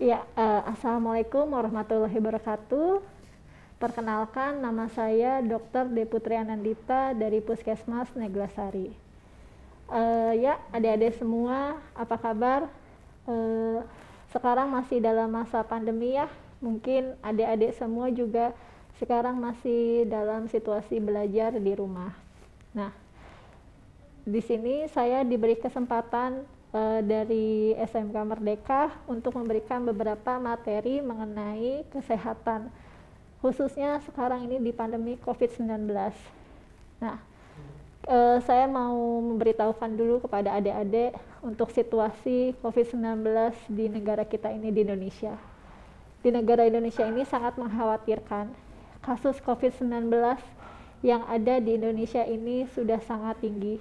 Ya, Assalamualaikum warahmatullahi wabarakatuh. Perkenalkan, nama saya Dr. Deputri Anandita dari Puskesmas Neglasari. Ya, adik-adik semua, apa kabar? Sekarang masih dalam masa pandemi ya. Mungkin adik-adik semua juga sekarang masih dalam situasi belajar di rumah. Nah, di sini saya diberi kesempatan dari SMK Merdeka untuk memberikan beberapa materi mengenai kesehatan, khususnya sekarang ini di pandemi COVID-19. Nah, Saya mau memberitahukan dulu kepada adik-adik untuk situasi COVID-19 di negara kita ini, di Indonesia. Di negara Indonesia ini sangat mengkhawatirkan. Kasus COVID-19 yang ada di Indonesia ini sudah sangat tinggi.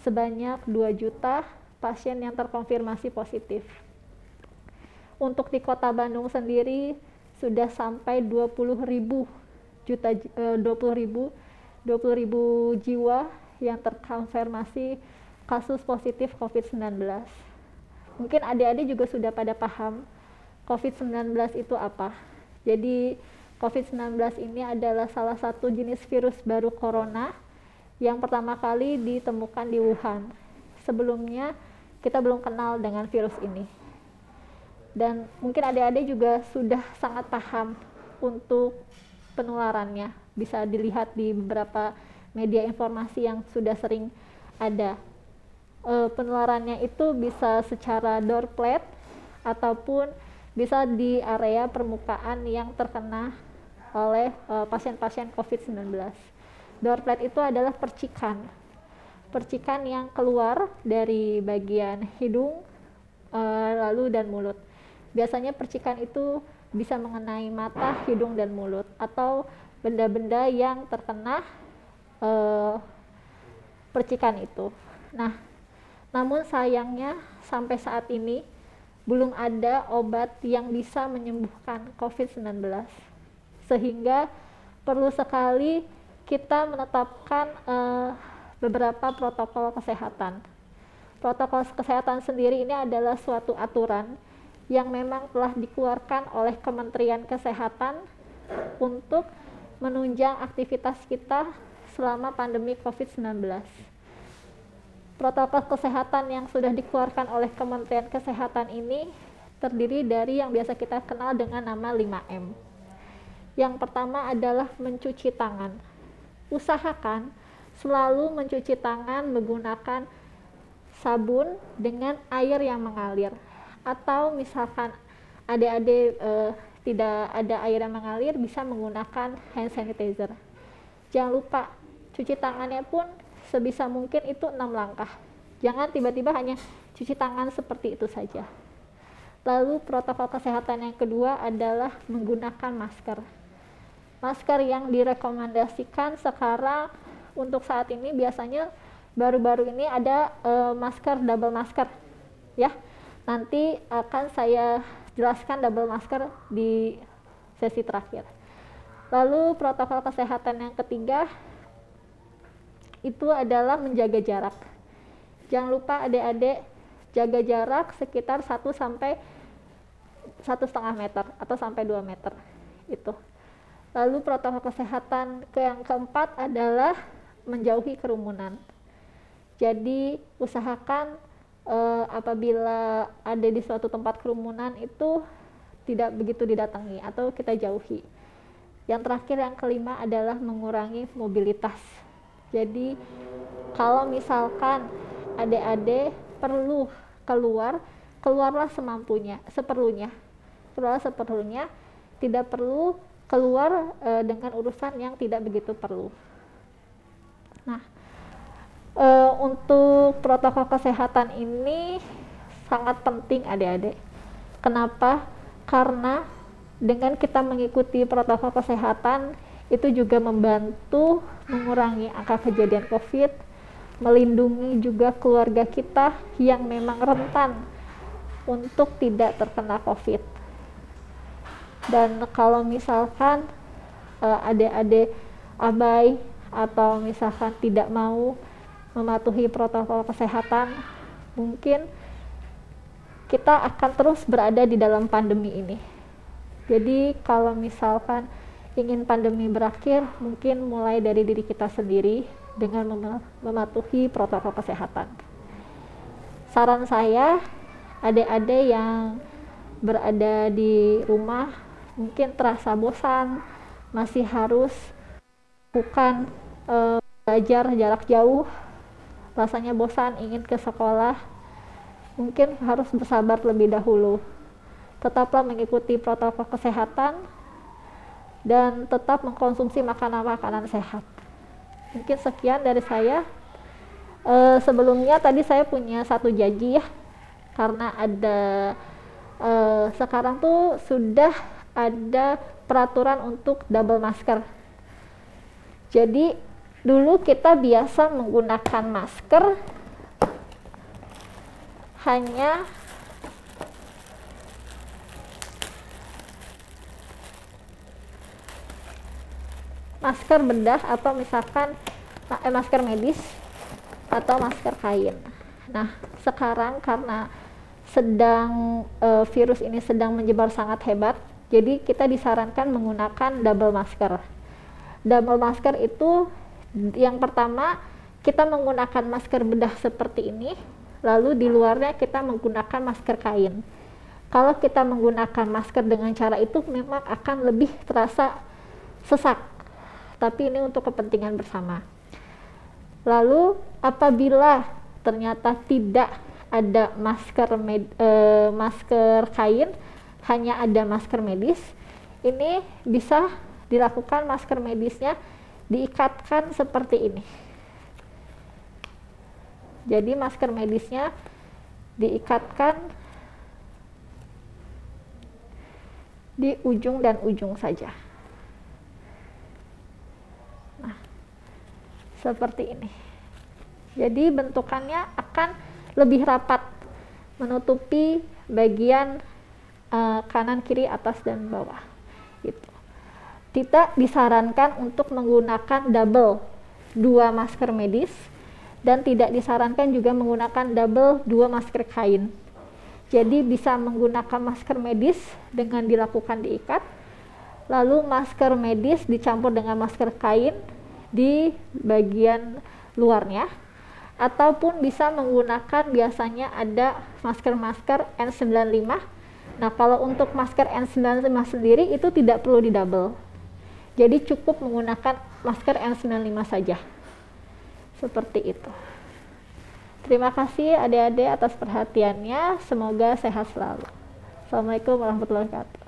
Sebanyak 2 juta pasien yang terkonfirmasi positif. Untuk di Kota Bandung sendiri sudah sampai 20.000 jiwa yang terkonfirmasi kasus positif COVID-19. Mungkin adik-adik juga sudah pada paham COVID-19 itu apa. Jadi COVID-19 ini adalah salah satu jenis virus baru corona yang pertama kali ditemukan di Wuhan. Sebelumnya kita belum kenal dengan virus ini. Dan mungkin adik-adik juga sudah sangat paham untuk penularannya. Bisa dilihat di beberapa media informasi yang sudah sering ada. Penularannya itu bisa secara droplet ataupun bisa di area permukaan yang terkena oleh pasien-pasien COVID-19. Droplet itu adalah percikan yang keluar dari bagian hidung, lalu dan mulut. Biasanya percikan itu bisa mengenai mata, hidung, dan mulut, atau benda-benda yang terkena percikan itu. Nah, namun sayangnya sampai saat ini belum ada obat yang bisa menyembuhkan COVID-19, sehingga perlu sekali kita menetapkan beberapa protokol kesehatan. Protokol kesehatan sendiri ini adalah suatu aturan yang memang telah dikeluarkan oleh Kementerian Kesehatan untuk menunjang aktivitas kita selama pandemi COVID-19. Protokol kesehatan yang sudah dikeluarkan oleh Kementerian Kesehatan ini terdiri dari yang biasa kita kenal dengan nama 5M. Yang pertama adalah mencuci tangan. Usahakan selalu mencuci tangan menggunakan sabun dengan air yang mengalir. Atau misalkan adik-adik tidak ada air yang mengalir, bisa menggunakan hand sanitizer. Jangan lupa cuci tangannya pun sebisa mungkin itu 6 langkah. Jangan tiba-tiba hanya cuci tangan seperti itu saja. Lalu protokol kesehatan yang kedua adalah menggunakan masker. Masker yang direkomendasikan sekarang untuk saat ini biasanya baru-baru ini ada masker double masker, ya. Nanti akan saya jelaskan double masker di sesi terakhir. Lalu protokol kesehatan yang ketiga itu adalah menjaga jarak. Jangan lupa adik-adik jaga jarak sekitar 1 sampai 1,5 meter atau sampai 2 meter itu. Lalu protokol kesehatan yang keempat adalah menjauhi kerumunan. Jadi usahakan apabila ada di suatu tempat kerumunan itu tidak begitu didatangi atau kita jauhi. Yang terakhir, yang kelima adalah mengurangi mobilitas. Jadi kalau misalkan adik-adik perlu keluarlah seperlunya. Keluarlah seperlunya, tidak perlu keluar dengan urusan yang tidak begitu perlu. Nah, untuk protokol kesehatan ini sangat penting adik-adik. Kenapa? Karena dengan kita mengikuti protokol kesehatan itu juga membantu mengurangi angka kejadian COVID, melindungi juga keluarga kita yang memang rentan untuk tidak terkena COVID. Dan kalau misalkan adik-adik abai atau misalkan tidak mau mematuhi protokol kesehatan, mungkin kita akan terus berada di dalam pandemi ini. Jadi kalau misalkan ingin pandemi berakhir, mungkin mulai dari diri kita sendiri dengan mematuhi protokol kesehatan. Saran saya, adik-adik yang berada di rumah mungkin terasa bosan, masih harus bukan belajar jarak jauh, rasanya bosan ingin ke sekolah, mungkin harus bersabar lebih dahulu. Tetaplah mengikuti protokol kesehatan dan tetap mengkonsumsi makanan-makanan sehat. Mungkin sekian dari saya. Sebelumnya tadi saya punya satu janji ya, karena ada sekarang tuh sudah ada peraturan untuk double masker. Jadi dulu kita biasa menggunakan masker hanya masker bedah atau misalkan masker medis atau masker kain. Nah, sekarang karena virus ini sedang menyebar sangat hebat, jadi kita disarankan menggunakan double masker. Double masker itu yang pertama kita menggunakan masker bedah seperti ini, lalu di luarnya kita menggunakan masker kain. Kalau kita menggunakan masker dengan cara itu memang akan lebih terasa sesak, tapi ini untuk kepentingan bersama. Lalu apabila ternyata tidak ada masker kain, hanya ada masker medis, ini bisa dilakukan masker medisnya diikatkan seperti ini. Jadi masker medisnya diikatkan di ujung dan ujung saja. Nah, seperti ini. Jadi bentukannya akan lebih rapat, menutupi bagian kanan, kiri, atas, dan bawah. Gitu. Tidak disarankan untuk menggunakan double 2 masker medis, dan tidak disarankan juga menggunakan double 2 masker kain. Jadi bisa menggunakan masker medis dengan dilakukan diikat, lalu masker medis dicampur dengan masker kain di bagian luarnya, ataupun bisa menggunakan biasanya ada masker-masker N95. Nah, kalau untuk masker N95 sendiri itu tidak perlu di double, jadi cukup menggunakan masker N95 saja. Seperti itu. Terima kasih adik-adik atas perhatiannya, semoga sehat selalu. Assalamualaikum warahmatullahi wabarakatuh.